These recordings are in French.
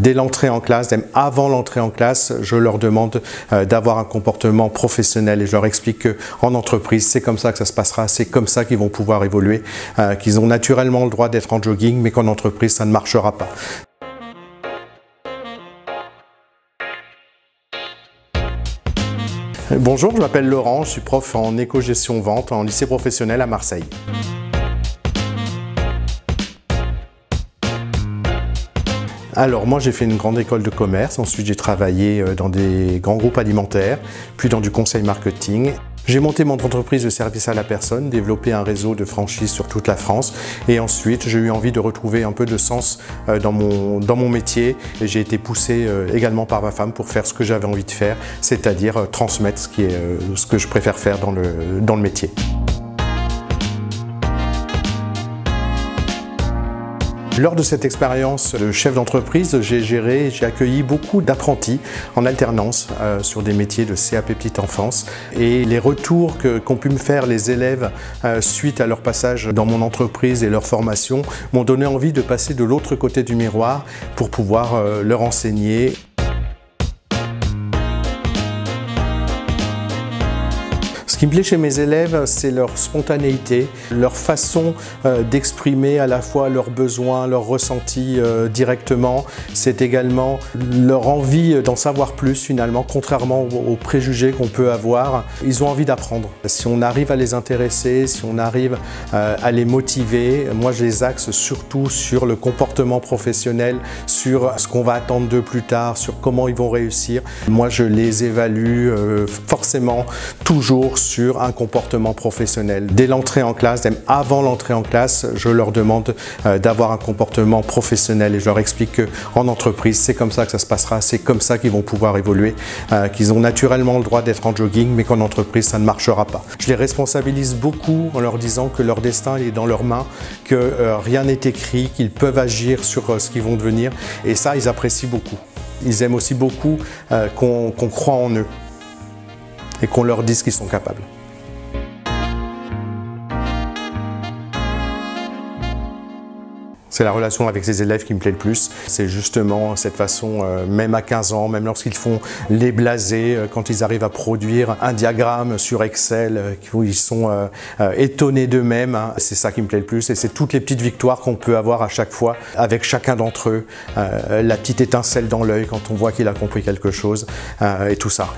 Dès l'entrée en classe, même avant l'entrée en classe, je leur demande d'avoir un comportement professionnel et je leur explique qu'en entreprise, c'est comme ça que ça se passera, c'est comme ça qu'ils vont pouvoir évoluer, qu'ils ont naturellement le droit d'être en jogging, mais qu'en entreprise, ça ne marchera pas. Bonjour, je m'appelle Laurent, je suis prof en éco-gestion-vente en lycée professionnel à Marseille. Alors moi j'ai fait une grande école de commerce, ensuite j'ai travaillé dans des grands groupes alimentaires, puis dans du conseil marketing. J'ai monté mon entreprise de service à la personne, développé un réseau de franchises sur toute la France et ensuite j'ai eu envie de retrouver un peu de sens dans mon métier et j'ai été poussé également par ma femme pour faire ce que j'avais envie de faire, c'est-à-dire transmettre ce que je préfère faire dans le métier. Lors de cette expérience de chef d'entreprise, j'ai accueilli beaucoup d'apprentis en alternance sur des métiers de CAP petite enfance et les retours qu'ont pu me faire les élèves suite à leur passage dans mon entreprise et leur formation m'ont donné envie de passer de l'autre côté du miroir pour pouvoir leur enseigner. Ce qui me plaît chez mes élèves, c'est leur spontanéité, leur façon d'exprimer à la fois leurs besoins, leurs ressentis directement. C'est également leur envie d'en savoir plus finalement, contrairement aux préjugés qu'on peut avoir. Ils ont envie d'apprendre. Si on arrive à les intéresser, si on arrive à les motiver, moi je les axe surtout sur le comportement professionnel, sur ce qu'on va attendre d'eux plus tard, sur comment ils vont réussir. Moi je les évalue forcément toujours sur un comportement professionnel. Dès l'entrée en classe, même avant l'entrée en classe, je leur demande d'avoir un comportement professionnel et je leur explique qu'en entreprise, c'est comme ça que ça se passera, c'est comme ça qu'ils vont pouvoir évoluer, qu'ils ont naturellement le droit d'être en jogging, mais qu'en entreprise, ça ne marchera pas. Je les responsabilise beaucoup en leur disant que leur destin est dans leurs mains, que rien n'est écrit, qu'ils peuvent agir sur ce qu'ils vont devenir et ça, ils apprécient beaucoup. Ils aiment aussi beaucoup qu'on croit en eux et qu'on leur dise qu'ils sont capables. C'est la relation avec les élèves qui me plaît le plus. C'est justement cette façon, même à 15 ans, même lorsqu'ils font les blasés, quand ils arrivent à produire un diagramme sur Excel, où ils sont étonnés d'eux-mêmes, hein, c'est ça qui me plaît le plus. Et c'est toutes les petites victoires qu'on peut avoir à chaque fois avec chacun d'entre eux. La petite étincelle dans l'œil quand on voit qu'il a compris quelque chose et tout ça.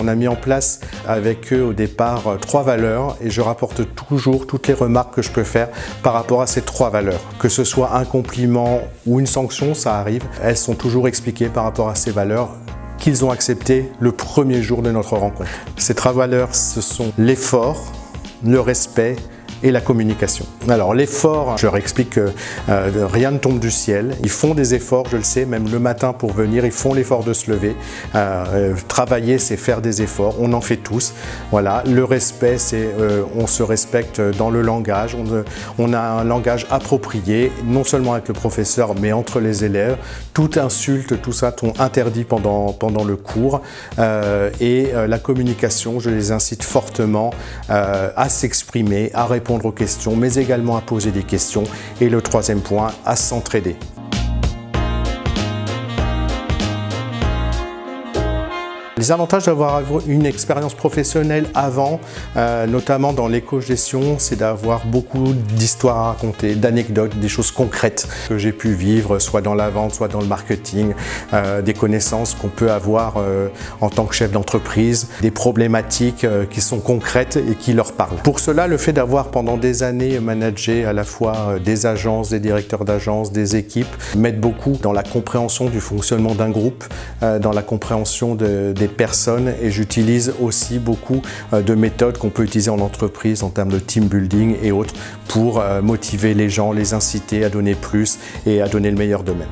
On a mis en place avec eux au départ 3 valeurs et je rapporte toujours toutes les remarques que je peux faire par rapport à ces 3 valeurs. Que ce soit un compliment ou une sanction, ça arrive, elles sont toujours expliquées par rapport à ces valeurs qu'ils ont acceptées le premier jour de notre rencontre. Ces 3 valeurs, ce sont l'effort, le respect et la communication. Alors l'effort, je leur explique que rien ne tombe du ciel. Ils font des efforts, je le sais, même le matin pour venir, ils font l'effort de se lever. Travailler, c'est faire des efforts, on en fait tous. Voilà. Le respect, c'est on se respecte dans le langage, on a un langage approprié, non seulement avec le professeur, mais entre les élèves. Toute insulte, tout ça, on interdit pendant le cours. Et la communication, je les incite fortement à s'exprimer, à répondre aux questions, mais également à poser des questions. Et le 3e point, à s'entraider. Les avantages d'avoir une expérience professionnelle avant, notamment dans l'éco-gestion, c'est d'avoir beaucoup d'histoires à raconter, d'anecdotes, des choses concrètes que j'ai pu vivre, soit dans la vente, soit dans le marketing, des connaissances qu'on peut avoir en tant que chef d'entreprise, des problématiques qui sont concrètes et qui leur parlent. Pour cela, le fait d'avoir pendant des années managé à la fois des agences, des directeurs d'agences, des équipes, m'aide beaucoup dans la compréhension du fonctionnement d'un groupe, dans la compréhension des personnes et j'utilise aussi beaucoup de méthodes qu'on peut utiliser en entreprise en termes de team building et autres pour motiver les gens, les inciter à donner plus et à donner le meilleur d'eux-mêmes.